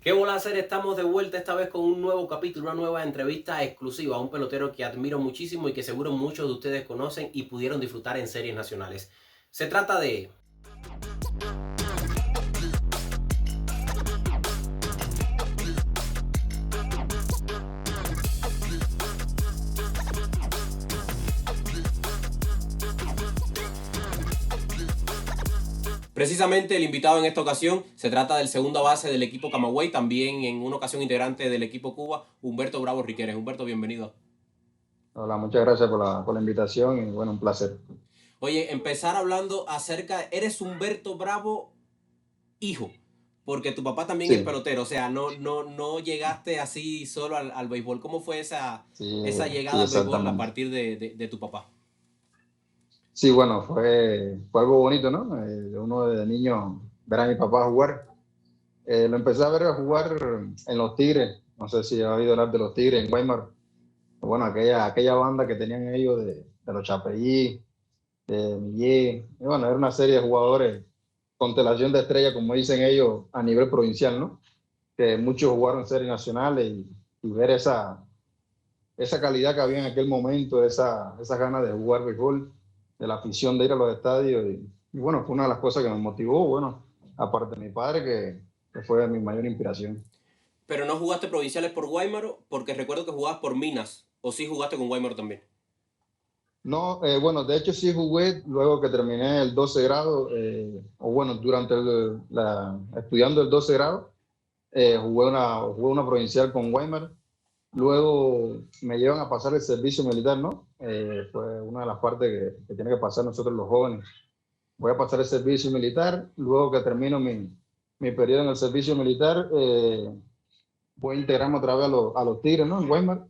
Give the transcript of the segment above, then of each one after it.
¿Qué bola hacer? Estamos de vuelta esta vez con un nuevo capítulo, una nueva entrevista exclusiva a un pelotero que admiro muchísimo y que seguro muchos de ustedes conocen y pudieron disfrutar en series nacionales. Se trata de... Precisamente el invitado en esta ocasión se trata del segundo base del equipo Camagüey, también en una ocasión integrante del equipo Cuba, Humberto Bravo Riqueres. Humberto, bienvenido. Hola, muchas gracias por la invitación y bueno, un placer. Oye, empezar hablando acerca, eres Humberto Bravo hijo, porque tu papá también es Sí, pelotero, o sea, no llegaste así solo al béisbol. ¿Cómo fue esa sí, llegada al béisbol a exactamente. partir de tu papá? Sí, bueno, fue algo bonito, ¿no? Uno de niño ver a mi papá jugar. Lo empecé a ver a jugar en los Tigres. No sé si ha oído hablar de los Tigres en Weimar. Bueno, aquella banda que tenían ellos de los Chapellí, de Millé. Y bueno, era una serie de jugadores, constelación de estrellas, como dicen ellos, a nivel provincial, ¿no? Que muchos jugaron series nacionales y ver esa calidad que había en aquel momento, esa ganas de jugar béisbol, de la afición de ir a los estadios. Y bueno, fue una de las cosas que me motivó, bueno, aparte de mi padre, que fue mi mayor inspiración. Pero no jugaste provinciales por Guaymaro, porque recuerdo que jugabas por Minas, o sí jugaste con Guaymaro también. No, bueno, de hecho sí jugué luego que terminé el 12 grado, o bueno, durante estudiando el 12 grado, jugué una provincial con Weimar. Luego me llevan a pasar el servicio militar, ¿no? Fue una de las partes que tiene que pasar nosotros los jóvenes. Voy a pasar el servicio militar, luego que termino mi periodo en el servicio militar, voy a integrarme otra vez a los Tigres, ¿no? En Weimar.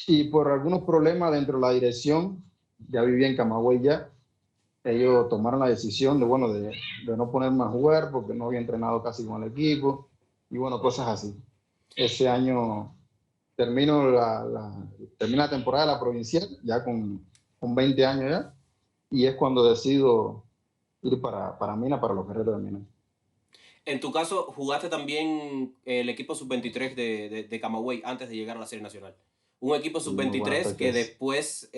Y por algunos problemas dentro de la dirección, ya vivía en Camagüey ya, ellos tomaron la decisión de, bueno, de no ponerme a jugar porque no había entrenado casi con el equipo y bueno, cosas así. Ese año termino termina la temporada de la provincial, ya con 20 años ya, y es cuando decido ir para Mina, para los guerreros de Mina. En tu caso, jugaste también el equipo sub-23 de Camagüey antes de llegar a la Serie Nacional. Un equipo Sí, muy buenas sub-23 que fechas. después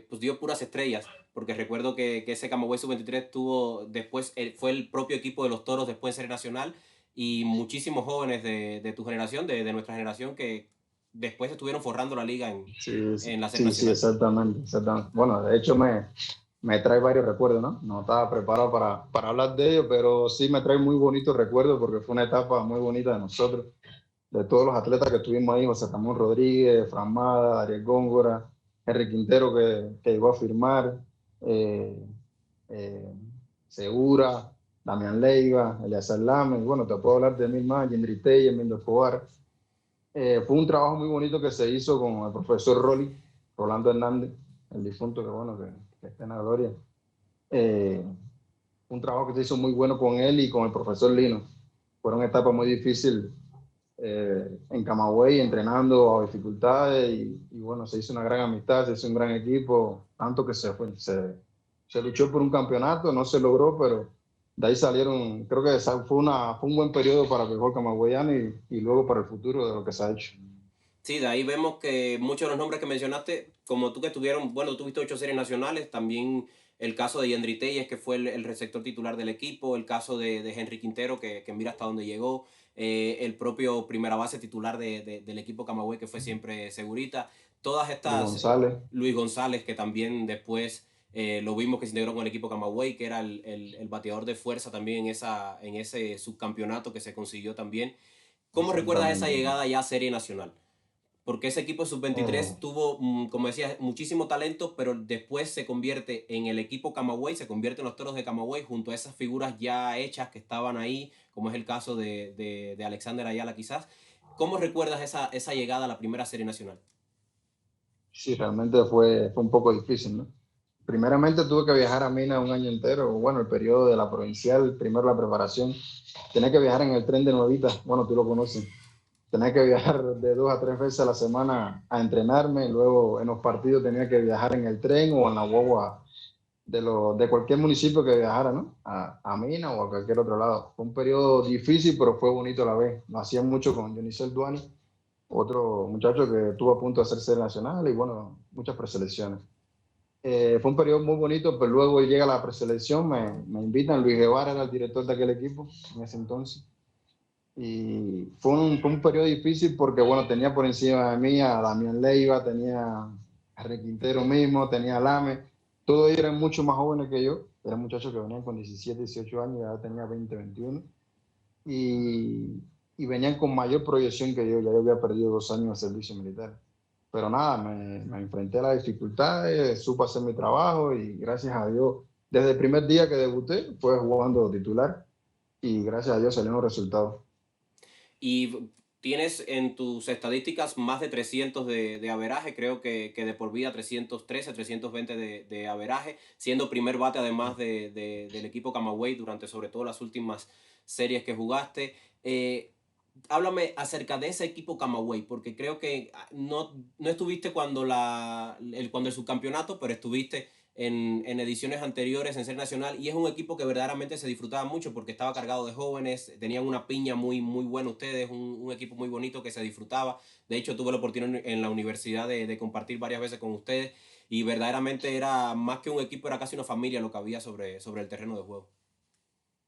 pues dio puras estrellas, porque recuerdo que ese Camagüey sub-23 tuvo después, fue el propio equipo de los Toros después en Serie Nacional y muchísimos jóvenes de tu generación, de nuestra generación, que después estuvieron forrando la liga Sí, en la Serie sí, sí, Nacional. exactamente, exactamente. Bueno, de hecho me trae varios recuerdos, ¿no? No estaba preparado para hablar de ello, pero sí me trae muy bonitos recuerdos porque fue una etapa muy bonita de nosotros, de todos los atletas que estuvimos ahí, José Ramón Rodríguez, Fran Mada, Ariel Góngora, Henry Quintero que llegó a firmar, eh, eh, Segura, Damián Leiva, Elias Lame, bueno, te puedo hablar de mil más, Yendri Telle, Mindo Escobar. Fue un trabajo muy bonito que se hizo con el profesor Rolando Hernández, el difunto, que bueno, que está en la gloria. Eh, un trabajo que se hizo muy bueno con él y con el profesor Lino. Fueron etapas muy difíciles en Camagüey, entrenando a dificultades y bueno, se hizo una gran amistad, se hizo un gran equipo, tanto que se luchó por un campeonato, no se logró, pero de ahí salieron, creo que fue un buen periodo para el fútbol camagüeyano y luego para el futuro de lo que se ha hecho. Sí, de ahí vemos que muchos de los nombres que mencionaste, como tú que estuvieron, bueno, tuviste 8 series nacionales, también el caso de Yendri Telles, que fue el receptor titular del equipo, el caso de Henry Quintero, que mira hasta dónde llegó, el propio primera base titular del equipo Camagüey, que fue siempre Segurita, todas Luis estas, González. Luis González, que también después lo vimos que se integró con el equipo Camagüey, que era el bateador de fuerza también en ese subcampeonato que se consiguió también. ¿Cómo recuerdas esa Exactamente. llegada ya a Serie Nacional? Porque ese equipo Eh, sub-23 tuvo, como decía, muchísimo talento, pero después se convierte en el equipo Camagüey, se convierte en los Toros de Camagüey junto a esas figuras ya hechas que estaban ahí, como es el caso de Alexander Ayala quizás. ¿Cómo recuerdas esa llegada a la primera serie nacional? sí, realmente fue un poco difícil, ¿no? Primeramente tuve que viajar a Mina un año entero, bueno, el periodo de la provincial, primero la preparación. Tenía que viajar en el tren de Nuevita, bueno, tú lo conoces. Tenía que viajar de 2 a 3 veces a la semana a entrenarme, luego en los partidos tenía que viajar en el tren o en la guagua de cualquier municipio que viajara, ¿no? A Mina o a cualquier otro lado. Fue un periodo difícil, pero fue bonito a la vez. Lo hacía mucho con Dionisio Duani, otro muchacho que estuvo a punto de hacerse nacional y bueno, muchas preselecciones. Fue un periodo muy bonito, pero luego llega la preselección, me invitan, Luis Guevara era el director de aquel equipo en ese entonces. Y fue un periodo difícil porque, bueno, tenía por encima de mí a Damián Leiva, tenía a Henry Quintero mismo, tenía a Lame. Todos ellos eran mucho más jóvenes que yo. Eran muchachos que venían con 17, 18 años, ya tenía 20, 21. Y venían con mayor proyección que yo. Ya yo había perdido 2 años de servicio militar. Pero nada, me enfrenté a las dificultades, supe hacer mi trabajo y gracias a Dios, desde el primer día que debuté, fue jugando titular y gracias a Dios salieron los resultados. Y tienes en tus estadísticas más de 300 de averaje, creo que de por vida 313, 320 de averaje, siendo primer bate además del equipo Camagüey durante sobre todo las últimas series que jugaste. Háblame acerca de ese equipo Camagüey, porque creo que no estuviste cuando el subcampeonato, pero estuviste en ediciones anteriores en Ser Nacional, y es un equipo que verdaderamente se disfrutaba mucho porque estaba cargado de jóvenes, tenían una piña muy, muy buena ustedes, un equipo muy bonito que se disfrutaba. De hecho, tuve la oportunidad en la universidad de compartir varias veces con ustedes, y verdaderamente era más que un equipo, era casi una familia lo que había sobre el terreno de juego.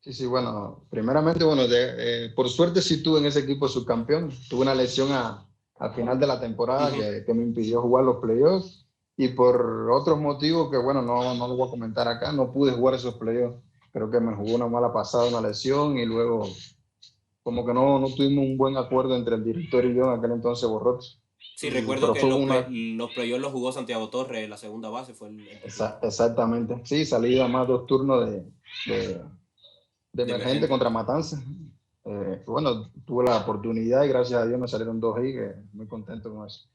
Sí, sí, bueno, primeramente, bueno, por suerte sí estuve en ese equipo subcampeón. Tuve una lesión al final de la temporada que me impidió jugar los playoffs y por otros motivos que, bueno, no lo voy a comentar acá, no pude jugar esos playoffs. Creo que me jugó una mala pasada, una lesión y luego como que no tuvimos un buen acuerdo entre el director y yo en aquel entonces, Borrot. Sí, recuerdo Pero que fue una, los playoffs los jugó Santiago Torres, la segunda base, fue el titular. exactamente, sí, salí a más 2 turnos de, de De emergente emergente. contra Matanza. Bueno, tuve la oportunidad y gracias a Dios me salieron 2 ahí, que muy contento con eso.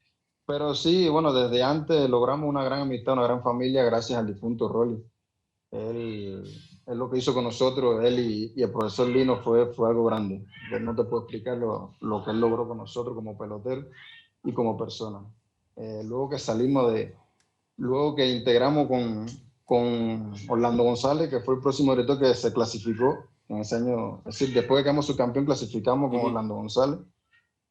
Pero sí, bueno, desde antes logramos una gran amistad, una gran familia, gracias al difunto Rolly. Él lo que hizo con nosotros, él y el profesor Lino fue algo grande. Él no te puedo explicar lo que él logró con nosotros como pelotero y como persona. Luego que salimos luego que integramos con Orlando González, que fue el próximo director que se clasificó en ese año, es decir, después de que quedamos subcampeón, clasificamos con Orlando González.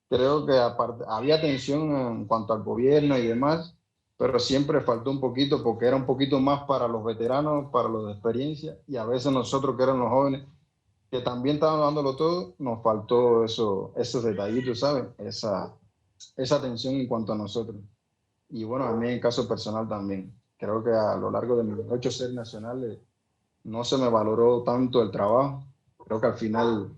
Creo que aparte, había tensión en cuanto al gobierno y demás, pero siempre faltó un poquito porque era un poquito más para los veteranos, para los de experiencia, y a veces nosotros que eran los jóvenes, que también estaban dándolo todo, nos faltó esos detallitos, ¿sabes? Esa atención en cuanto a nosotros. Y bueno, a mí en caso personal también. Creo que a lo largo de mis 8 series nacionales no se me valoró tanto el trabajo. Creo que al final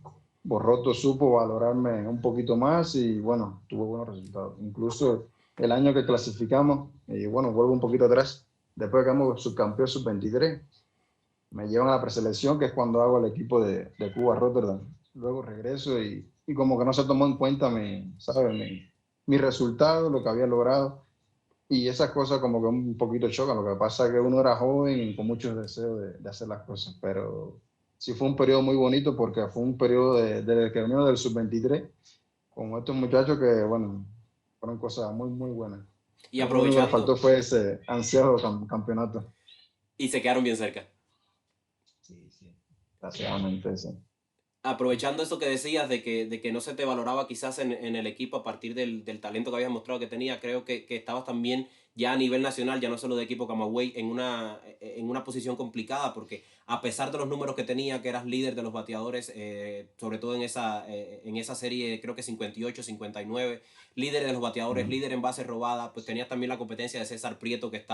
Borroto supo valorarme un poquito más y bueno, tuvo buenos resultados. Incluso el año que clasificamos, y bueno, vuelvo un poquito atrás, después que quedamos subcampeón sub-23, me llevan a la preselección, que es cuando hago el equipo de Cuba Rotterdam. Luego regreso y como que no se tomó en cuenta ¿sabes? Mi resultado, lo que había logrado. Y esas cosas como que un poquito chocan. Lo que pasa es que uno era joven y con muchos deseos de hacer las cosas. Pero sí fue un periodo muy bonito porque fue un periodo de que venimos del sub-23 con estos muchachos que, bueno, fueron cosas muy, muy buenas. Y Lo único que aprovechando, faltó fue ese ansiado campeonato. y se quedaron bien cerca. Sí, sí. Desgraciadamente, sí. Aprovechando eso que decías de que no se te valoraba quizás en el equipo a partir del talento que habías mostrado que tenía, creo que estabas también ya a nivel nacional, ya no solo de equipo Camagüey, en una posición complicada, porque a pesar de los números que tenía, que eras líder de los bateadores, sobre todo en esa serie, creo que 58, 59, líder de los bateadores, líder en base robada, pues tenías también la competencia de César Prieto, que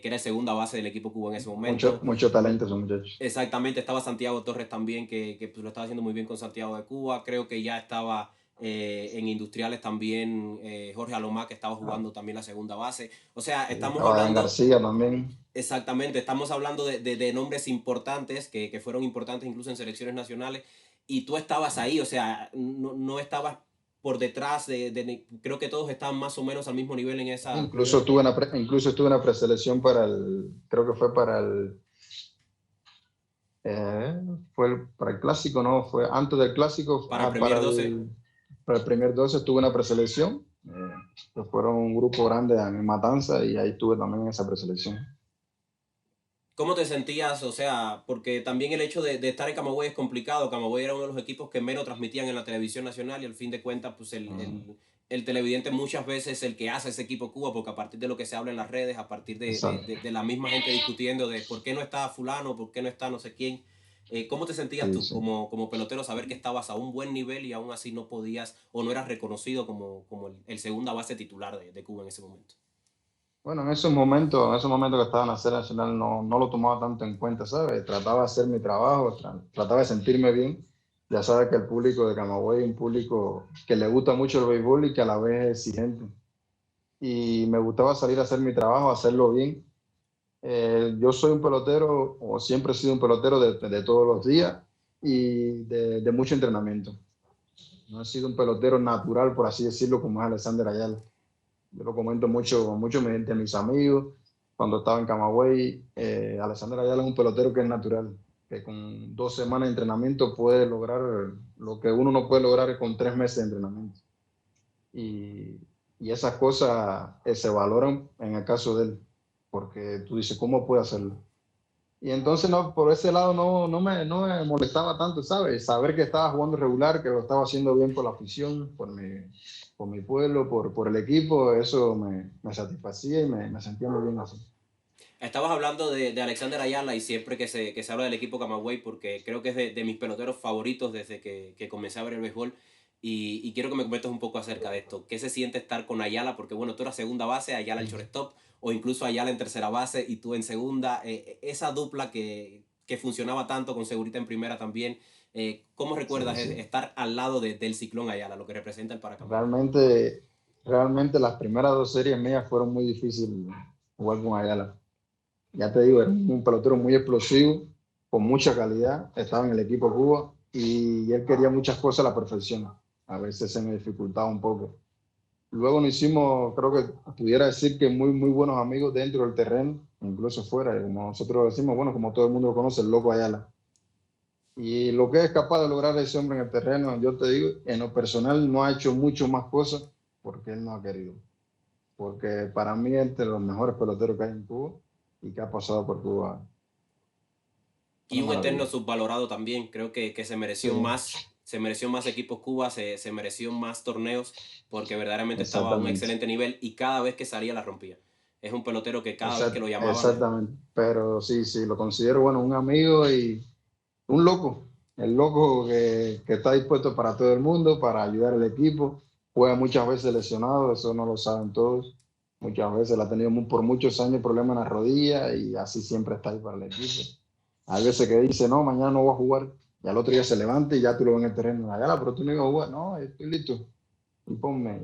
era el segunda base del equipo Cuba en ese Mucho, momento. mucho talento esos muchachos. Exactamente, estaba Santiago Torres también, que pues, lo estaba haciendo muy bien con Santiago de Cuba. Creo que ya estaba en Industriales también Jorge Alomá, que estaba Ah, jugando también la segunda base. O sea, sí, estamos estaba Dan hablando, García también. exactamente, estamos hablando de nombres importantes, que fueron importantes incluso en selecciones nacionales, y tú estabas ahí, o sea, no estabas por detrás creo que todos estaban más o menos al mismo nivel en esa. Incluso estuve en la preselección creo que eh, para el clásico, no, fue antes del clásico, Para el Premier 12. para el primer 12 estuve en la preselección, que fueron un grupo grande en Matanza y ahí estuve también en esa preselección. ¿Cómo te sentías? O sea, porque también el hecho de estar en Camagüey es complicado. Camagüey era uno de los equipos que menos transmitían en la televisión nacional y al fin de cuentas, pues Mm, el televidente muchas veces es el que hace ese equipo Cuba, porque a partir de lo que se habla en las redes, a partir exacto. de la misma gente discutiendo de por qué no está fulano, por qué no está no sé quién. ¿Cómo te sentías Sí, tú sí. como pelotero saber que estabas a un buen nivel y aún así no podías o no eras reconocido como el segunda base titular de Cuba en ese momento? Bueno, en esos momentos que estaba en la serie nacional no lo tomaba tanto en cuenta, ¿sabes? Trataba de hacer mi trabajo, trataba de sentirme bien. Ya sabes que el público de Camagüey es un público que le gusta mucho el béisbol y que a la vez es exigente. Y me gustaba salir a hacer mi trabajo, hacerlo bien. Yo soy un pelotero, o siempre he sido un pelotero de todos los días y de mucho entrenamiento. No he sido un pelotero natural, por así decirlo, como es Alexander Ayala. Yo lo comento mucho mediante mis amigos. Cuando estaba en Camagüey, Alexander Ayala es un pelotero que es natural, que con 2 semanas de entrenamiento puede lograr lo que uno no puede lograr con 3 meses de entrenamiento. Y, y esas cosas se valoran en el caso de él, porque tú dices, ¿cómo puede hacerlo? Y entonces no, por ese lado no me molestaba tanto, ¿sabes? Saber que estaba jugando regular, que lo estaba haciendo bien por la afición, por mi pueblo, por el equipo, eso me satisfacía y me sentía muy bien así. Estabas hablando de Alexander Ayala y siempre que se habla del equipo Camagüey, porque creo que es de mis peloteros favoritos desde que comencé a ver el béisbol. Y quiero que me comentes un poco acerca de esto. ¿Qué se siente estar con Ayala? Porque bueno, tú eras segunda base, Ayala el shortstop, o incluso Ayala en tercera base y tú en segunda. Esa dupla que funcionaba tanto con Segurita en primera también. ¿Cómo Sí, recuerdas sí. estar al lado del ciclón Ayala, lo que representa el para Camagüey? Realmente las primeras 2 series mías fueron muy difíciles jugar con Ayala. Ya te digo, era un pelotero muy explosivo, con mucha calidad, estaba en el equipo Cuba y él quería muchas cosas a la perfección. A veces se me dificultaba un poco. Luego nos hicimos, creo que pudiera decir que muy buenos amigos dentro del terreno, incluso fuera, y como nosotros decimos, bueno, como todo el mundo lo conoce, el loco Ayala. Y lo que es capaz de lograr ese hombre en el terreno, yo te digo, en lo personal no ha hecho mucho más cosas porque él no ha querido. Porque para mí es entre los mejores peloteros que hay en Cuba y que ha pasado por Cuba. Y Una un eterno maravilla. subvalorado también. Creo que Sí, se mereció más equipos Cuba, se mereció más torneos, porque verdaderamente estaba a un exactamente. excelente nivel y cada vez que salía la rompía. Es un pelotero que cada vez que lo llamaban, Exactamente. Pero sí, sí, lo considero, bueno, un amigo y un loco. El loco que está dispuesto para todo el mundo, para ayudar al equipo. Juega muchas veces lesionado, eso no lo saben todos. Muchas veces la ha tenido por muchos años problemas en la rodilla y así siempre está ahí para el equipo. Hay veces que dice, no, mañana no voy a jugar. Y al otro día se levanta y ya tú lo ves en el terreno. Allá, pero tú no ibas a jugar. No, estoy listo. Y ponme.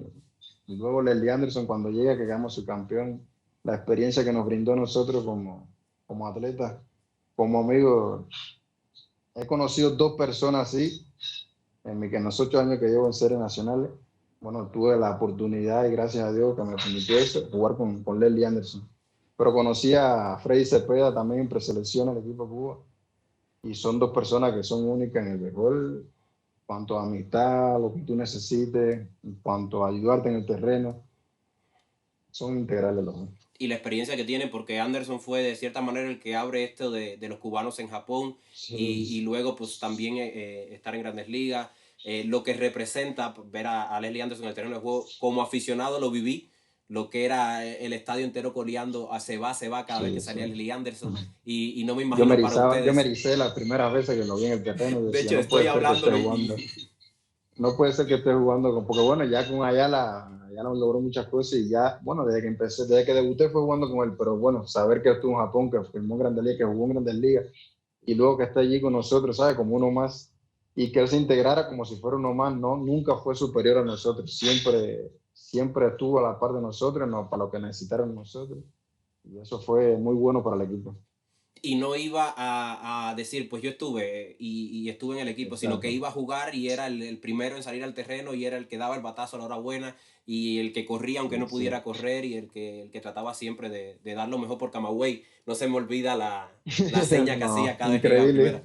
Y luego Leslie Anderson, cuando llega, que quedamos su campeón, la experiencia que nos brindó a nosotros como atletas, como amigos. He conocido 2 personas así en los 8 años que llevo en series nacionales. Bueno, tuve la oportunidad y gracias a Dios que me permitió eso, jugar con Leslie Anderson. Pero conocí a Freddy Cepeda también en preselección al equipo Cuba y son 2 personas que son únicas en el béisbol, en cuanto a amistad, lo que tú necesites, en cuanto a ayudarte en el terreno, son integrales los dos. y la experiencia que tiene, porque Anderson fue de cierta manera el que abre esto de los cubanos en Japón y Sí, luego pues también estar en grandes ligas. Lo que representa ver a Leslie Anderson en el terreno de juego, como aficionado lo viví, lo que era el estadio entero coreando a se va cada vez que sí, sí. salía Leslie Anderson y no me Yo me imagino para erizaba, yo me ustedes. ericé las primeras veces que lo vi en el terreno y De decía, hecho, no puede estoy ser que esté hablándolo jugando. No puede ser que esté jugando porque bueno, ya con Ayala logró muchas cosas y ya, bueno, desde que debuté fue jugando con él, pero bueno, saber que estuvo en Japón, que firmó en Grandes Ligas, que jugó en Grandes Ligas y luego que está allí con nosotros, ¿sabes? Como uno más y que él se integrara como si fuera uno más, no, nunca fue superior a nosotros, siempre estuvo a la par de nosotros, no, para lo que necesitaron nosotros y eso fue muy bueno para el equipo. Y no iba a decir, pues yo estuve y estuve en el equipo, sino que Exacto. iba a jugar y era el primero en salir al terreno y era el que daba el batazo a la hora buena y el que corría aunque Sí, no sí. pudiera correr y el que trataba siempre de dar lo mejor por Camagüey. No se me olvida la seña que hacía No, cada vez que llegaba a increíble. primera.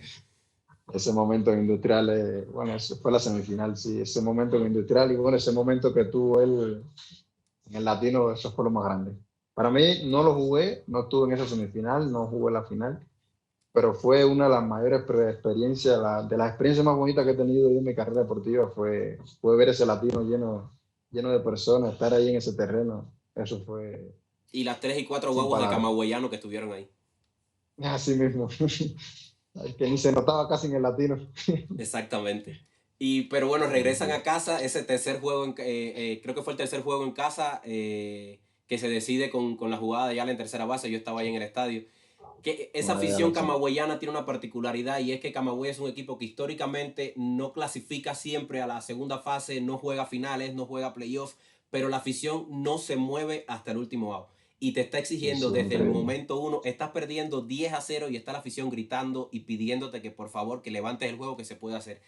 Ese momento en Industrial, bueno, eso fue la semifinal, sí, ese momento en Industrial y bueno, ese momento que tuvo él en el Latino, eso fue lo más grande. Para mí no lo jugué, no estuve en esa semifinal, no jugué la final, pero fue una de las mayores experiencias, de las experiencias más bonitas que he tenido yo en mi carrera deportiva, fue ver ese latino lleno de personas, estar ahí en ese terreno, eso fue Y las 3 y 4 sin guaguas de palabras. camagüeyano que estuvieron ahí. Así mismo, que ni se notaba casi en el latino. Exactamente. Pero bueno, regresan a casa, ese tercer juego, creo que fue el tercer juego en casa, que se decide con la jugada de Yala en tercera base, yo estaba ahí en el estadio. Que esa Vaya afición la chica. camagüeyana tiene una particularidad y es que Camagüey es un equipo que históricamente no clasifica siempre a la segunda fase, no juega finales, no juega playoffs, pero la afición no se mueve hasta el último out. Y te está exigiendo Eso es desde el increíble. momento uno, estás perdiendo 10-0 y está la afición gritando y pidiéndote que por favor que levantes el juego que se puede hacer.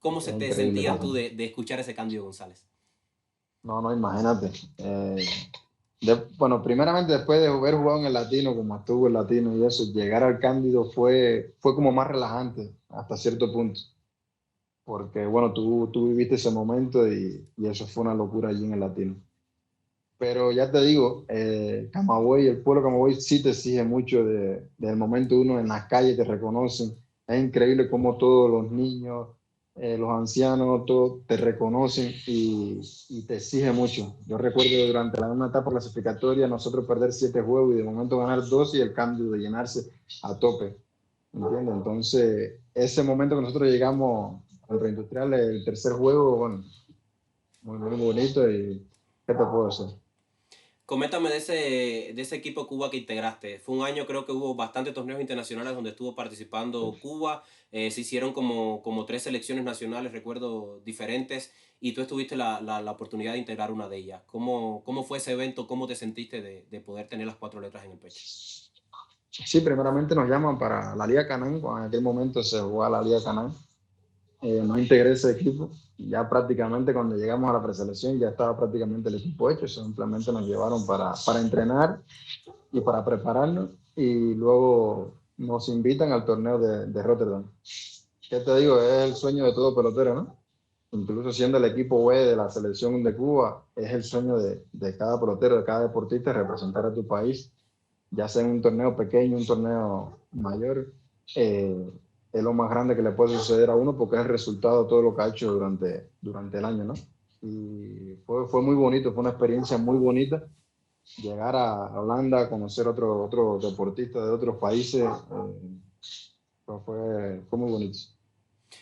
¿Cómo Es se te increíble. sentías tú de escuchar ese Cándido González? No, no, imagínate. Bueno, primeramente después de haber jugado en el Latino, como estuvo el Latino y eso, llegar al Cándido fue como más relajante hasta cierto punto, porque bueno, tú viviste ese momento y eso fue una locura allí en el Latino. Pero ya te digo, Camagüey, el pueblo de Camagüey sí te exige mucho del momento uno en las calles, te reconocen. Es increíble cómo todos los niños, los ancianos, todos te reconocen y te exige mucho. Yo recuerdo durante una etapa clasificatoria nosotros perder 7 juegos y de momento ganar 2 y el cambio de llenarse a tope. ¿Entiendes? Entonces, ese momento que nosotros llegamos al Reindustrial, el tercer juego, bueno, muy, muy bonito y ¿qué te puedo decir? Coméntame de ese equipo Cuba que integraste. Fue un año, creo que hubo bastantes torneos internacionales donde estuvo participando Cuba. Se hicieron como 3 selecciones nacionales, recuerdo, diferentes. Y tú tuviste la oportunidad de integrar una de ellas. ¿Cómo fue ese evento? ¿Cómo te sentiste de poder tener las 4 letras en el pecho? Sí, primeramente nos llaman para la Liga Canán, cuando en aquel momento se jugaba la Liga Canán. No integré ese equipo. Ya prácticamente cuando llegamos a la preselección ya estaba prácticamente el equipo hecho. Simplemente nos llevaron para entrenar y para prepararnos y luego nos invitan al torneo de Rotterdam. ¿Qué te digo? Es el sueño de todo pelotero, ¿no? Incluso siendo el equipo B de la selección de Cuba, es el sueño de cada pelotero, de cada deportista representar a tu país, ya sea en un torneo pequeño, un torneo mayor, eh, es lo más grande que le puede suceder a uno porque es el resultado de todo lo que ha hecho durante el año, ¿no? Y fue muy bonito, fue una experiencia muy bonita llegar a Holanda, conocer otros deportistas de otros países, fue muy bonito.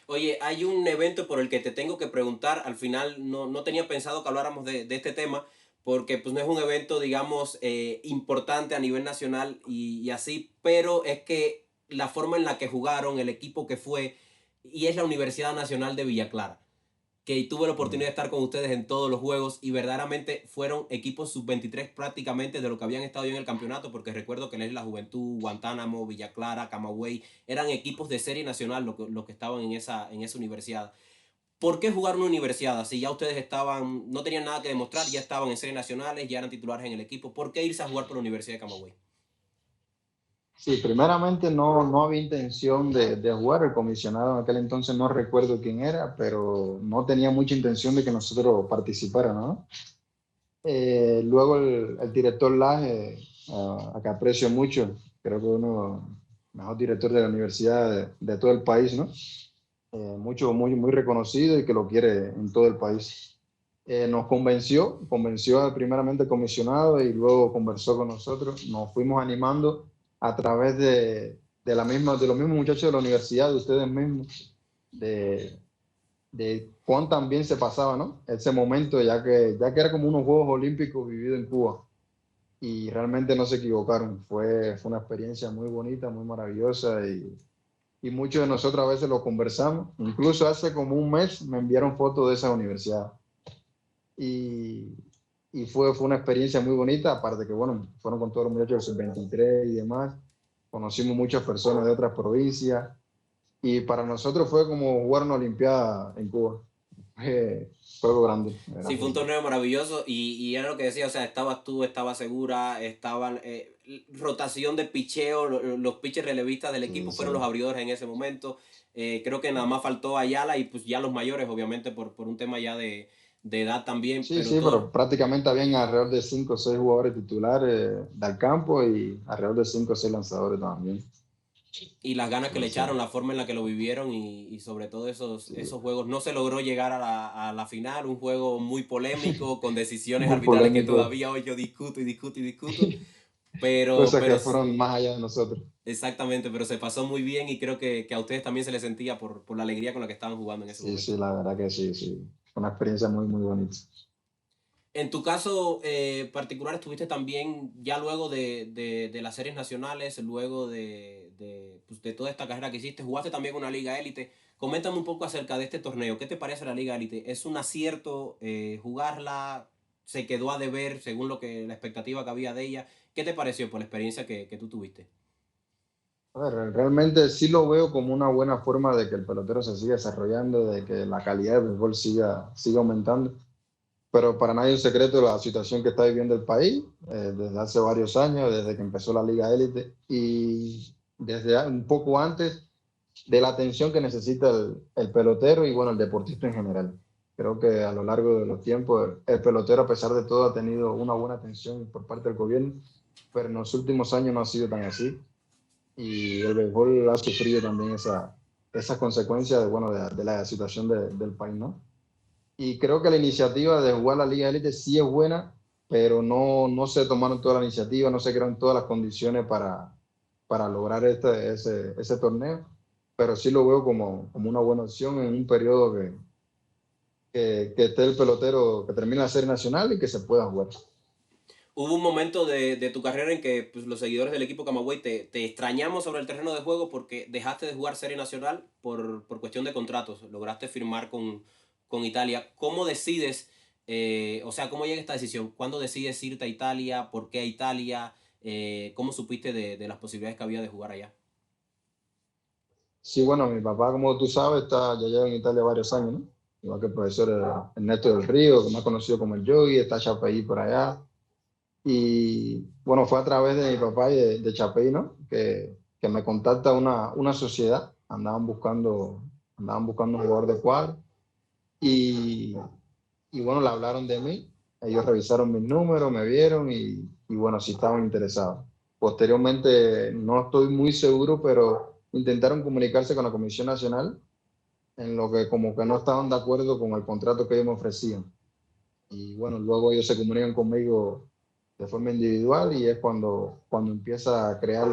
Oye, hay un evento por el que te tengo que preguntar. Al final no tenía pensado que habláramos de este tema porque pues no es un evento, digamos, importante a nivel nacional y así, pero es que la forma en la que jugaron, el equipo que fue, y es la Universidad Nacional de Villa Clara, que tuve la oportunidad de estar con ustedes en todos los juegos y verdaderamente fueron equipos sub-23 prácticamente de lo que habían estado yo en el campeonato, porque recuerdo que la Juventud, Guantánamo, Villa Clara, Camagüey, eran equipos de serie nacional los que estaban en esa universidad. ¿Por qué jugar una universidad? Si ya ustedes no tenían nada que demostrar, ya estaban en series nacionales, ya eran titulares en el equipo, ¿por qué irse a jugar por la Universidad de Camagüey? Sí, primeramente no había intención de jugar. El comisionado en aquel entonces no recuerdo quién era, pero no tenía mucha intención de que nosotros participáramos, ¿no? Luego el director Laje, a que aprecio mucho, creo que uno de los mejores directores de la universidad de todo el país, ¿no? Mucho, muy, muy reconocido y que lo quiere en todo el país. Nos convenció primeramente el comisionado y luego conversó con nosotros. Nos fuimos animando a través de los mismos muchachos de la universidad, de ustedes mismos, de cuán también se pasaba, ¿no? Ese momento, ya que era como unos Juegos Olímpicos vividos en Cuba. Y realmente no se equivocaron. Fue una experiencia muy bonita, muy maravillosa y muchos de nosotros a veces lo conversamos. Incluso hace como un mes me enviaron fotos de esa universidad. Y, y fue una experiencia muy bonita, aparte que, bueno, fueron con todos los muchachos del 23 y demás. Conocimos muchas personas de otras provincias y para nosotros fue como jugar una Olimpiada en Cuba. Fue algo grande, Sí, fue gracias. un torneo maravilloso y era lo que decía, o sea, estabas tú, estaba Segura, estaban rotación de picheo, los pitchers relevistas del Sí, equipo sí. fueron los abridores en ese momento. Creo que nada más faltó Ayala y pues ya los mayores, obviamente, por un tema ya de edad también, Sí, pero sí, pero todo, prácticamente habían alrededor de 5 o 6 jugadores titulares del campo y alrededor de 5 o 6 lanzadores también. y las ganas que le echaron, Entonces, la forma en la que lo vivieron y sobre todo sí, esos juegos. No se logró llegar a la final, un juego muy polémico, con decisiones muy arbitrales que polémico. todavía hoy yo discuto y discuto y discuto, pero, Cosas pero que fueron más allá de nosotros. exactamente, pero se pasó muy bien y creo que a ustedes también se les sentía por la alegría con la que estaban jugando en ese Sí, sí, momento. la verdad que sí, sí. Fue una experiencia muy, muy bonita. En tu caso particular, estuviste también ya luego de las series nacionales, luego pues, de toda esta carrera que hiciste, jugaste también una liga élite. Coméntame un poco acerca de este torneo. ¿Qué te parece la liga élite? ¿Es un acierto jugarla? ¿Se quedó a deber según la expectativa que había de ella? ¿Qué te pareció por la experiencia que tú tuviste? A ver, realmente sí lo veo como una buena forma de que el pelotero se siga desarrollando, de que la calidad del fútbol siga aumentando. Pero para nadie es un secreto la situación que está viviendo el país desde hace varios años, desde que empezó la Liga Élite y desde un poco antes de la atención que necesita el pelotero y bueno, el deportista en general. Creo que a lo largo de los tiempos el pelotero a pesar de todo ha tenido una buena atención por parte del gobierno, pero en los últimos años no ha sido tan así y el béisbol ha sufrido también esas consecuencias de, bueno, de la situación del país, ¿no? Y creo que la iniciativa de jugar la Liga Elite sí es buena, pero no se tomaron toda la iniciativa, no se crearon todas las condiciones para lograr ese torneo, pero sí lo veo como una buena opción en un periodo que esté el pelotero que termine la serie nacional y que se pueda jugar. Hubo un momento de tu carrera en que pues, los seguidores del equipo Camagüey te extrañamos sobre el terreno de juego porque dejaste de jugar Serie Nacional por cuestión de contratos. Lograste firmar con Italia. ¿Cómo decides, o sea, cómo llega esta decisión? ¿Cuándo decides irte a Italia? ¿Por qué a Italia? ¿Cómo supiste de las posibilidades que había de jugar allá? Sí, bueno, mi papá, como tú sabes, ya lleva en Italia varios años, ¿no? Igual que el profesor Ernesto del Río, que más conocido como el Yogi, está Chapey por allá. Y bueno, fue a través de mi papá y de Chapey, ¿no? Que me contacta una sociedad. Andaban buscando un jugador de cuadro. Y, y bueno, le hablaron de mí. Ellos revisaron mis números, me vieron y bueno, sí estaban interesados. Posteriormente, no estoy muy seguro, pero intentaron comunicarse con la Comisión Nacional en lo que como que no estaban de acuerdo con el contrato que ellos me ofrecían. Y bueno, luego ellos se comunican conmigo de forma individual y es cuando empieza a crear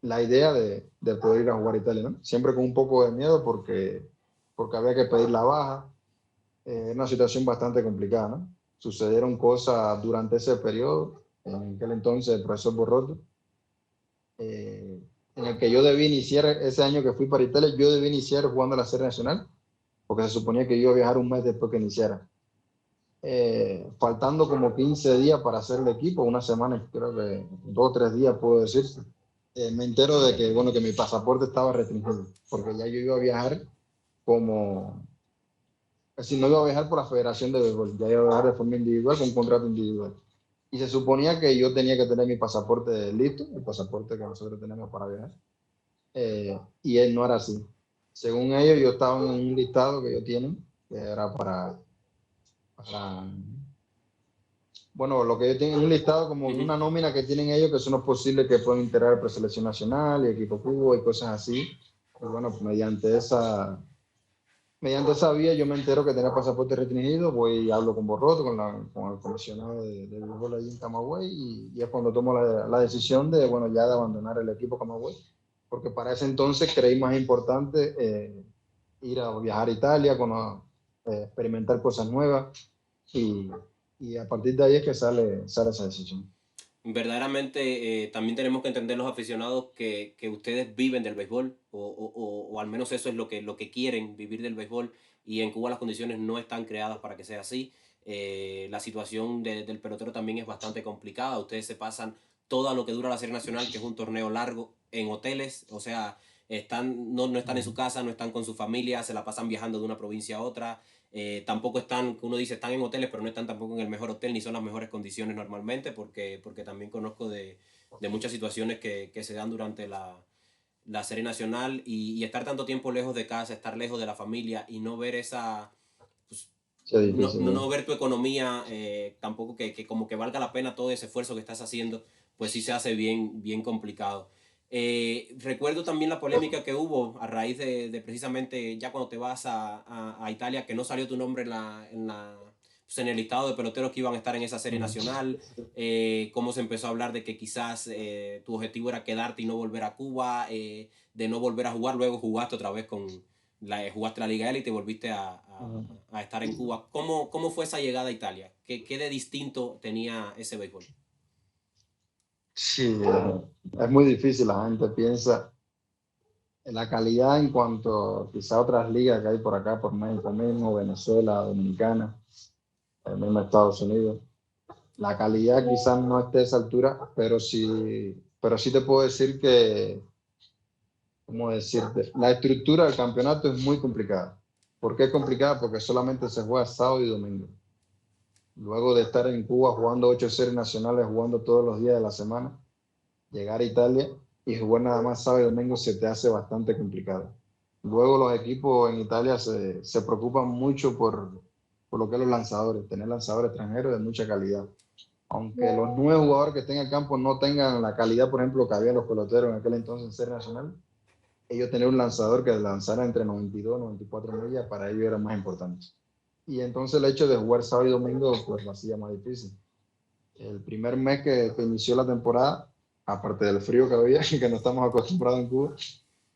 la idea de poder ir a jugar a Italia, ¿no? Siempre con un poco de miedo porque había que pedir la baja. Es una situación bastante complicada, ¿no? Sucedieron cosas durante ese periodo, en aquel entonces el profesor Borroto, eh, en el que yo debí iniciar ese año que fui para Italia, yo debí iniciar jugando la Serie Nacional, porque se suponía que yo iba a viajar un mes después que iniciara. Faltando como 15 días para hacer el equipo, una semana, creo que 2 o 3 días puedo decir, me entero de que, bueno, que mi pasaporte estaba restringido, porque ya yo iba a viajar como, es decir, no iba a viajar por la Federación de Béisbol, ya iba a viajar de forma individual con un contrato individual. Y se suponía que yo tenía que tener mi pasaporte listo, el pasaporte que nosotros tenemos para viajar, y él no era así. Según ellos, yo estaba en un listado que ellos tienen, que era para bueno, lo que ellos tienen un listado como Ujú. una nómina que tienen ellos, que eso no es posible que puedan integrar preselección nacional y equipo cubo y cosas así. Y bueno, pues mediante esa vía yo me entero que tenía pasaporte restringido, voy y hablo con Borroto, con el comisionado de béisbol allí en Camagüey y es cuando tomo la decisión de, bueno, ya de abandonar el equipo Camagüey, porque para ese entonces creí más importante ir a viajar a Italia, experimentar cosas nuevas y, y a partir de ahí es que sale esa decisión. Verdaderamente también tenemos que entender los aficionados que ustedes viven del béisbol o al menos eso es lo que quieren, vivir del béisbol y en Cuba las condiciones no están creadas para que sea así. La situación del pelotero también es bastante complicada. Ustedes se pasan todo lo que dura la Serie Nacional, que es un torneo largo, en hoteles, o sea, no están en su casa, no están con su familia, se la pasan viajando de una provincia a otra. Tampoco están, uno dice, están en hoteles, pero no están tampoco en el mejor hotel, ni son las mejores condiciones normalmente, porque también conozco de muchas situaciones que se dan durante la serie nacional y estar tanto tiempo lejos de casa, estar lejos de la familia y no ver esa, pues, Sí, es no, difícil, no, ¿no? no ver tu economía, tampoco que como que valga la pena todo ese esfuerzo que estás haciendo, pues sí se hace bien, bien complicado. Recuerdo también la polémica que hubo a raíz de precisamente ya cuando te vas a Italia, que no salió tu nombre pues en el listado de peloteros que iban a estar en esa serie nacional, cómo se empezó a hablar de que quizás tu objetivo era quedarte y no volver a Cuba, de no volver a jugar, luego jugaste otra vez jugaste la Liga Élite y volviste a estar en Cuba. ¿Cómo fue esa llegada a Italia? ¿Qué de distinto tenía ese béisbol? Sí, es muy difícil. La gente piensa en la calidad en cuanto quizá a otras ligas que hay por acá, por México mismo, Venezuela, Dominicana, el mismo Estados Unidos. La calidad quizás no esté a esa altura, pero sí te puedo decir que, ¿cómo decirte? La estructura del campeonato es muy complicada. ¿Por qué es complicada? Porque solamente se juega sábado y domingo. Luego de estar en Cuba jugando 8 series nacionales, jugando todos los días de la semana, llegar a Italia y jugar nada más sábado y domingo se te hace bastante complicado. Luego los equipos en Italia se preocupan mucho por lo que es los lanzadores, tener lanzadores extranjeros de mucha calidad. Aunque los nuevos jugadores que estén en el campo no tengan la calidad, por ejemplo, que había los peloteros en aquel entonces en Serie Nacional, ellos tener un lanzador que lanzara entre 92 y 94 millas, para ellos era más importante. Y entonces el hecho de jugar sábado y domingo, pues lo hacía más difícil. El primer mes que inició la temporada, aparte del frío que había, que no estamos acostumbrados en Cuba,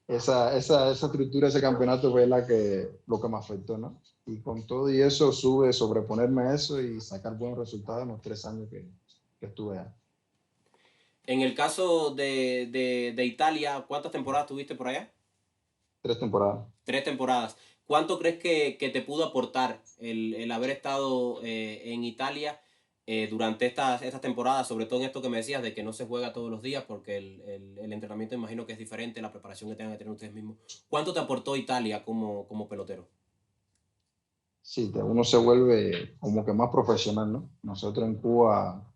esa estructura, ese campeonato fue lo que me afectó, ¿no? Y con todo y eso, sobreponerme a eso y sacar buenos resultados en los 3 años que estuve allá. En el caso de Italia, ¿cuántas temporadas tuviste por allá? 3 temporadas. 3 temporadas. ¿Cuánto crees que te pudo aportar el haber estado en Italia durante estas temporadas, sobre todo en esto que me decías de que no se juega todos los días porque el entrenamiento imagino que es diferente, la preparación que tengan que tener ustedes mismos? ¿Cuánto te aportó Italia como pelotero? Sí, uno se vuelve como que más profesional, ¿no? Nosotros en Cuba,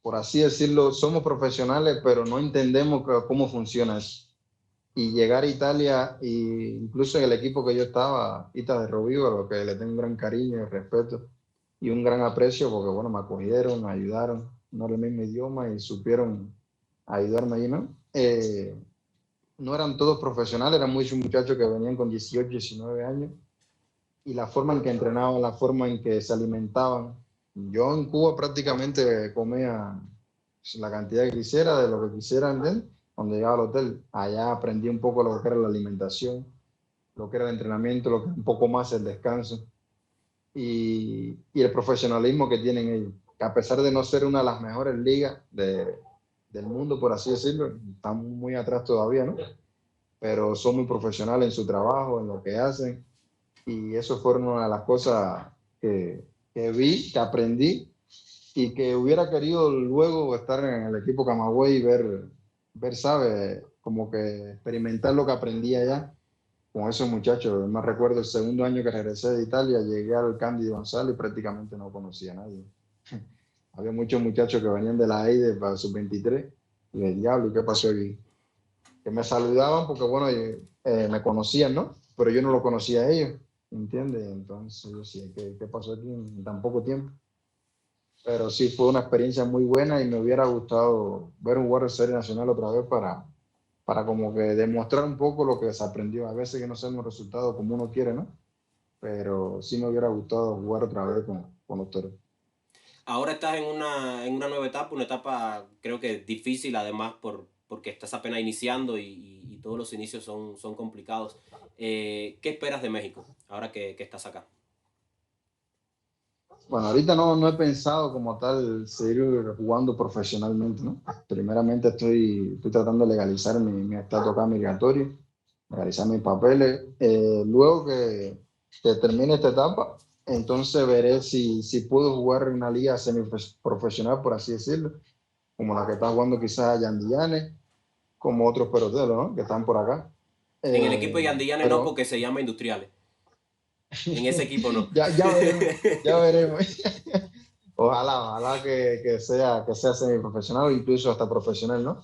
por así decirlo, somos profesionales, pero no entendemos cómo funciona eso. Y llegar a Italia, y incluso en el equipo que yo estaba, Ita de Rovigo, a lo que le tengo un gran cariño y respeto y un gran aprecio, porque bueno, me acogieron, me ayudaron, no era el mismo idioma y supieron ayudarme ahí, ¿no? No eran todos profesionales, eran muchos muchachos que venían con 18, 19 años, y la forma en que entrenaban, la forma en que se alimentaban. Yo en Cuba prácticamente comía la cantidad que quisiera, de lo que quisiera, ¿entiendes? Cuando llegaba al hotel, allá aprendí un poco lo que era la alimentación, lo que era el entrenamiento, lo que un poco más el descanso y el profesionalismo que tienen ellos. Que a pesar de no ser una de las mejores ligas del mundo, por así decirlo, están muy atrás todavía, ¿no? Pero son muy profesionales en su trabajo, en lo que hacen, y eso fue una de las cosas que vi, que aprendí y que hubiera querido luego estar en el equipo Camagüey y ¿sabe? Como que experimentar lo que aprendí allá con esos muchachos. Me recuerdo el segundo año que regresé de Italia, llegué al Cándido Gonzalo y prácticamente no conocía a nadie. Había muchos muchachos que venían de la AIDE para sus 23 y el diablo, ¿y qué pasó aquí? Que me saludaban porque, bueno, me conocían, ¿no? Pero yo no lo conocía a ellos, ¿entiendes? Entonces yo decía, ¿qué pasó aquí en tan poco tiempo? Pero sí fue una experiencia muy buena y me hubiera gustado ver un World Series Nacional otra vez para como que demostrar un poco lo que se aprendió. A veces que no son los resultados como uno quiere, ¿no? Pero sí me hubiera gustado jugar otra vez con los toros. Ahora estás en una nueva etapa, una etapa creo que difícil además porque estás apenas iniciando y todos los inicios son complicados. ¿Qué esperas de México ahora que estás acá? Bueno, ahorita no he pensado como tal seguir jugando profesionalmente, ¿no? Primeramente estoy tratando de legalizar mi estatus acá migratorio, legalizar mis papeles. Luego que termine esta etapa, entonces veré si puedo jugar en una liga semiprofesional, por así decirlo, como la que está jugando quizás Yandillanes, como otros peloteros, ¿no? Que están por acá. En el equipo de Eh, Yandillanes no, pero porque se llama Industriales. En ese equipo no. ya veremos, ya veremos. Ojalá que sea semiprofesional o incluso hasta profesional, ¿no?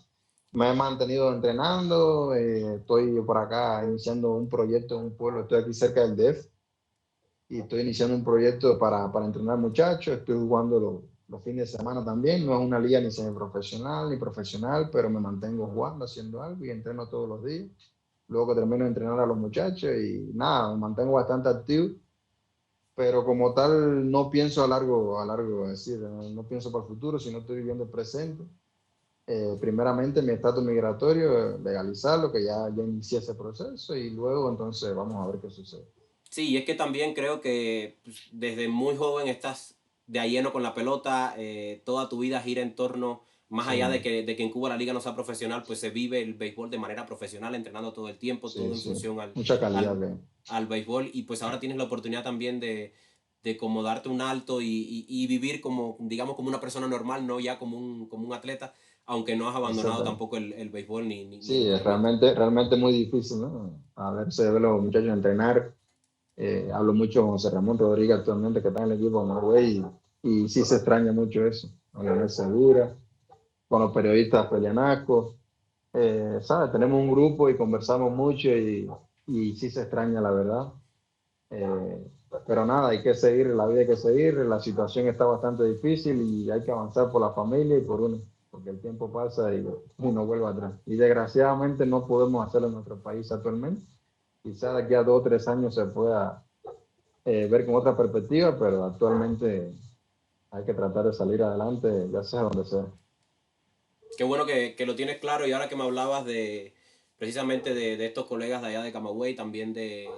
Me he mantenido entrenando, estoy por acá iniciando un proyecto en un pueblo, estoy aquí cerca del DF y estoy iniciando un proyecto para entrenar muchachos. Estoy jugando los fines de semana también. No es una liga ni semiprofesional ni profesional, pero me mantengo jugando, haciendo algo y entreno todos los días. Luego termino de entrenar a los muchachos y nada, me mantengo bastante activo, pero como tal no pienso a largo, es decir, no pienso para el futuro, sino estoy viviendo el presente. Primeramente mi estatus migratorio, legalizarlo, que ya inicié ese proceso y luego entonces vamos a ver qué sucede. Sí, y es que también creo que pues, desde muy joven estás de a lleno con la pelota, toda tu vida gira en torno, más Sí, allá de que en Cuba la liga no sea profesional, pues se vive el béisbol de manera profesional, entrenando todo el tiempo, todo sí, en sí, función mucha calidad al, que al béisbol, y pues ahora tienes la oportunidad también de como darte un alto y vivir como, digamos, como una persona normal, no ya como un atleta, aunque no has abandonado exactamente. tampoco el béisbol ni el Sí, es entrenamiento. realmente muy difícil, ¿no? A veces ver a los muchachos entrenar. Hablo mucho con José Ramón Rodríguez actualmente, que está en el equipo de Marway, y sí se extraña mucho eso. Con Leonel Segura, con los periodistas Pelianasco. ¿Sabes? Tenemos un grupo y conversamos mucho y sí se extraña, la verdad. Eh, pero nada, hay que seguir, la vida hay que seguir, la situación está bastante difícil y hay que avanzar por la familia y por uno, porque el tiempo pasa y uno vuelve atrás. Y desgraciadamente no podemos hacerlo en nuestro país actualmente. Quizás de aquí a 2 o 3 años se pueda ver con otra perspectiva, pero actualmente hay que tratar de salir adelante, ya sea donde sea. Qué bueno que lo tienes claro y ahora que me hablabas precisamente de estos colegas de allá de Camagüey, también de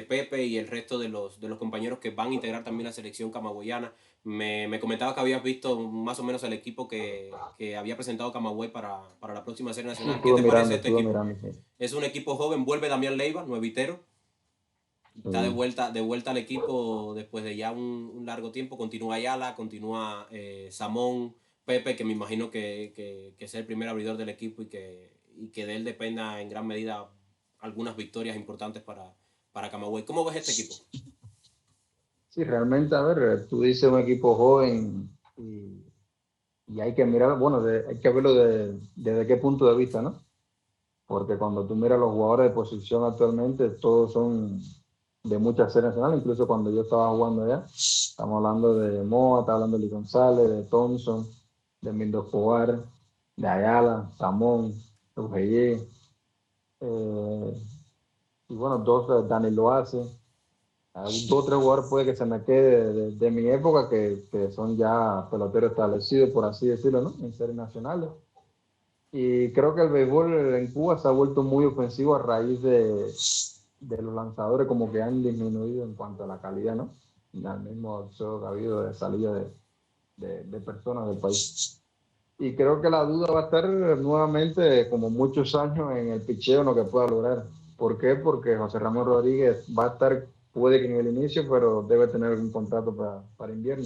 Pepe y el resto de los compañeros que van a integrar también la selección camagüeyana, me comentabas que habías visto más o menos el equipo que había presentado Camagüey para la próxima serie Sí, nacional. ¿Qué te parece este estuve equipo? mirando, sí. Es un equipo joven, vuelve Damián Leiva, nuevitero, está Sí. de vuelta al equipo después de ya un largo tiempo. Continúa Ayala, continúa Samón, Pepe, que me imagino que es el primer abridor del equipo y que de él dependa en gran medida algunas victorias importantes para Camagüey. ¿Cómo ves este equipo? Sí, realmente, a ver, tú dices un equipo joven y hay que mirar, bueno, hay que verlo desde qué punto de vista, ¿no? Porque cuando tú miras los jugadores de posición actualmente, todos son de muchas series nacionales, incluso cuando yo estaba jugando allá, estamos hablando de Moa, está hablando de Lee González, de Thompson, de Mindo Escobar, de Ayala, Samón, Eugenie, y bueno, dos, Dani Loace. Hay 2 o 3 jugadores puede que se me quede de mi época que son ya peloteros establecidos, por así decirlo, ¿no? En series nacionales. Y creo que el béisbol en Cuba se ha vuelto muy ofensivo a raíz de los lanzadores como que han disminuido en cuanto a la calidad, ¿no? Y al mismo éxodo que ha habido de salida de personas del país. Y creo que la duda va a estar nuevamente, como muchos años, en el picheo, en lo que pueda lograr. ¿Por qué? Porque José Ramón Rodríguez va a estar, puede que en el inicio, pero debe tener un contrato para invierno.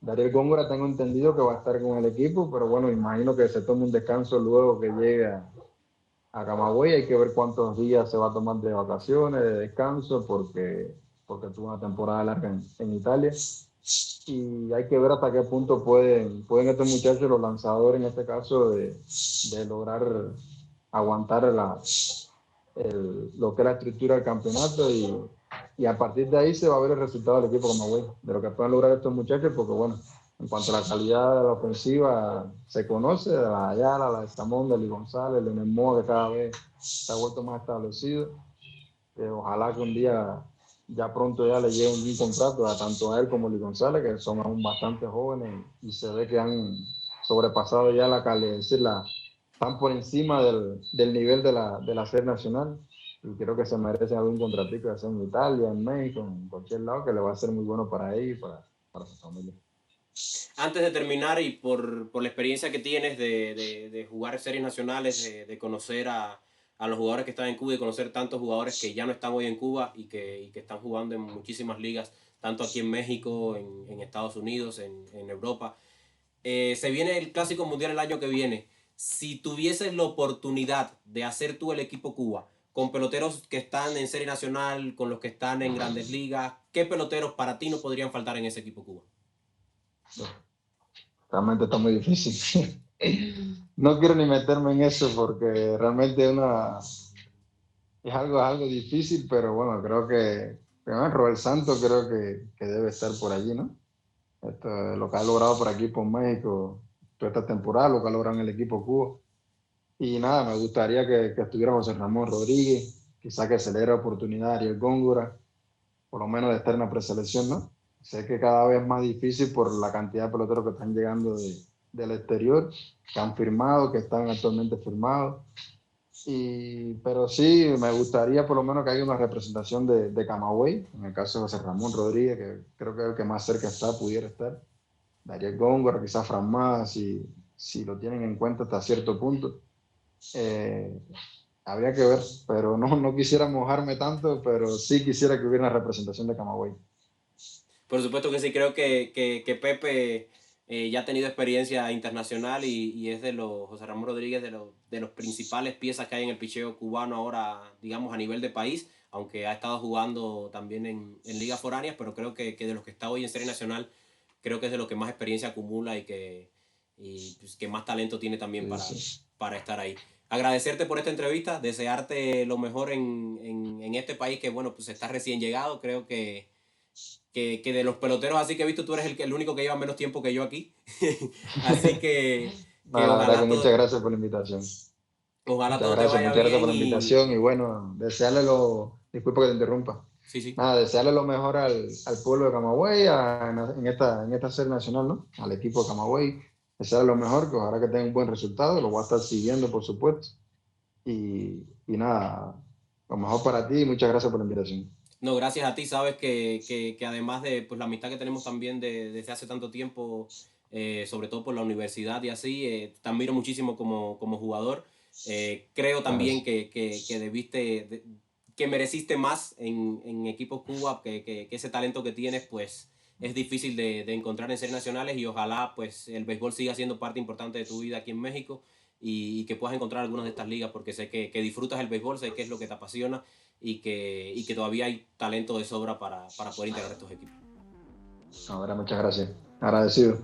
Dariel Góngora tengo entendido que va a estar con el equipo, pero bueno, imagino que se tome un descanso luego que llegue a Camagüey. Hay que ver cuántos días se va a tomar de vacaciones, de descanso, porque tuvo una temporada larga en Italia. Y hay que ver hasta qué punto pueden estos muchachos, los lanzadores en este caso, de lograr aguantar lo que es la estructura del campeonato y a partir de ahí se va a ver el resultado del equipo como güey, de lo que pueden lograr estos muchachos, porque bueno, en cuanto a la calidad de la ofensiva, se conoce de la Ayala, la de Samón, de Lee González, de Moa, que cada vez se ha vuelto más establecido. Ojalá que un día, ya pronto ya le llegue un contrato a tanto a él como a Lee González, que son aún bastante jóvenes y se ve que han sobrepasado ya la calidad, es decir, están por encima del nivel de la serie nacional y creo que se merecen algún contratico, ya sea en Italia, en México, en cualquier lado, que le va a ser muy bueno para ellos y para su familia. Antes de terminar y por la experiencia que tienes de jugar series nacionales, de conocer a los jugadores que están en Cuba y conocer tantos jugadores que ya no están hoy en Cuba y que están jugando en muchísimas ligas, tanto aquí en México, en Estados Unidos, en Europa. Se viene el Clásico Mundial el año que viene. Si tuvieses la oportunidad de hacer tú el equipo Cuba, con peloteros que están en Serie Nacional, con los que están en Grandes Ligas, ¿qué peloteros para ti no podrían faltar en ese equipo Cuba? Realmente está muy difícil. No quiero ni meterme en eso porque realmente es algo difícil, pero bueno, creo que Primero, Robert Santos creo que debe estar por allí, ¿no? Lo que ha logrado por aquí, por México, toda esta temporada, lo que ha logrado en el equipo Cuba. Y nada, me gustaría que estuviera José Ramón Rodríguez, quizá que se le dé la oportunidad a Ariel Góngora, por lo menos de estar en la preselección, ¿no? Sé que cada vez es más difícil por la cantidad de peloteros que están llegando del exterior, que han firmado, que están actualmente firmados. Pero sí, me gustaría por lo menos que haya una representación de Camagüey, en el caso de José Ramón Rodríguez, que creo que es el que más cerca está, pudiera estar. Ariel Góngora, quizás Fran Más, si lo tienen en cuenta hasta cierto punto. Eh, Habría que ver, pero no quisiera mojarme tanto, pero sí quisiera que hubiera una representación de Camagüey. Por supuesto que sí, creo que Pepe ya ha tenido experiencia internacional y es de los, José Ramón Rodríguez, de los principales piezas que hay en el picheo cubano ahora, digamos, a nivel de país, aunque ha estado jugando también en ligas foráneas, pero creo que de los que está hoy en Serie Nacional, creo que es de los que más experiencia acumula y pues, que más talento tiene también Sí, sí. para estar ahí. Agradecerte por esta entrevista, desearte lo mejor en este país que, bueno, pues está recién llegado, creo que de los peloteros así que he visto, tú eres el único que lleva menos tiempo que yo aquí. Así que No, la verdad que ojalá muchas todo, gracias por la invitación. ojalá todo te vaya Muchas gracias por bien la invitación y bueno, disculpa que te interrumpa. sí, sí. Nada, desearle lo mejor al pueblo de Camagüey, en esta serie nacional, ¿no? Al equipo de Camagüey, desearle lo mejor, que ojalá que tenga un buen resultado, lo voy a estar siguiendo, por supuesto. Y nada, lo mejor para ti y muchas gracias por la invitación. No, gracias a ti, sabes que además de pues, la amistad que tenemos también desde hace tanto tiempo, sobre todo por la universidad y así, te admiro muchísimo como jugador. Creo también Gracias. que que mereciste más en Equipos Cuba, que ese talento que tienes, pues es difícil de encontrar en series nacionales y ojalá pues el béisbol siga siendo parte importante de tu vida aquí en México y que puedas encontrar algunas de estas ligas porque sé que disfrutas el béisbol, sé que es lo que te apasiona y que todavía hay talento de sobra para poder integrar estos equipos. Ahora, muchas gracias. Agradecido.